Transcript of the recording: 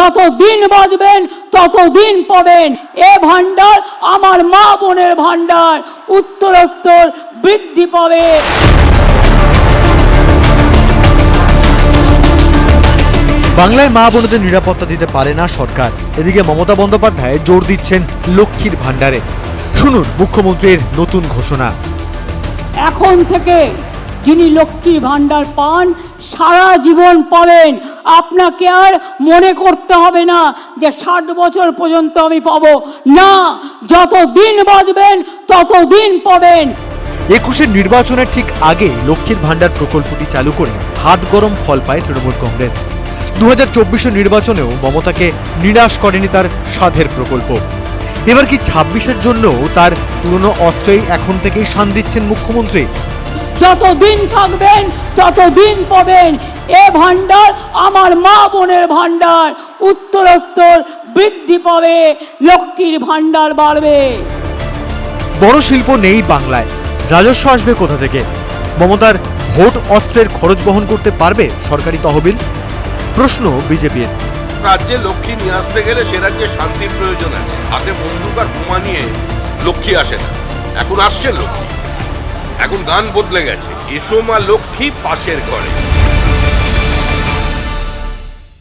যতদিন বাঁচবেন ততদিন পাবেন। এ ভান্ডার আমার মা বোনের ভান্ডার, উত্তরোত্তর বৃদ্ধি পাবে। বাংলায় মা বোনদের নিরাপত্তা দিতে পারে না সরকার, এদিকে মমতা বন্দ্যোপাধ্যায় জোর দিচ্ছেন লক্ষ্মীর ভান্ডারে। শুনুন মুখ্যমন্ত্রীর নতুন ঘোষণা। এখন থেকে যিনি লক্ষ্মীর ভান্ডার পান সারা জীবন পাবেন। আপনাকে আর মনে করতে হবে না যে 60 বছর পর্যন্ত আমি পাবো না, যতদিন বাঁচবেন ততদিন পাবেন। 21-এর নির্বাচনের ঠিক আগে লক্ষ্মীর ভান্ডার প্রকল্পটি চালু করে হাত গরম ফল পায় তৃণমূল কংগ্রেস। 2024 নির্বাচনেও মমতাকে নিরাশ করেনি তার সাধের প্রকল্প। এবার কি 26-এর জন্য তার পুরনো অস্ত্রেই এখন থেকেই শান দিচ্ছেন মুখ্যমন্ত্রী? যতদিন থাকবেন ততদিন পাবেন। এ ভান্ডার আমার মা বোনের ভান্ডার, উত্তরোত্তর বৃদ্ধি পাবে, লক্ষ্মীর ভান্ডার বাড়বে। বড় শিল্প নেই বাংলায়, রাজস্ব আসবে কোথা থেকে? মমতার ভোট অস্ত্রের খরচ বহন করতে পারবে সরকারি তহবিল? প্রশ্ন বিজেপির। রাজ্যে লক্ষ্মী নিয়ে আসতে গেলে সে রাজ্যে শান্তির প্রয়োজন আছে। হাতে বন্দুক আর বোমা নিয়ে লক্ষ্মী আসে না, এখন আসছে লক্ষ্মী। এখন গান বদলে গেছে, এসো মা লক্ষ্মী পাশের ঘরে।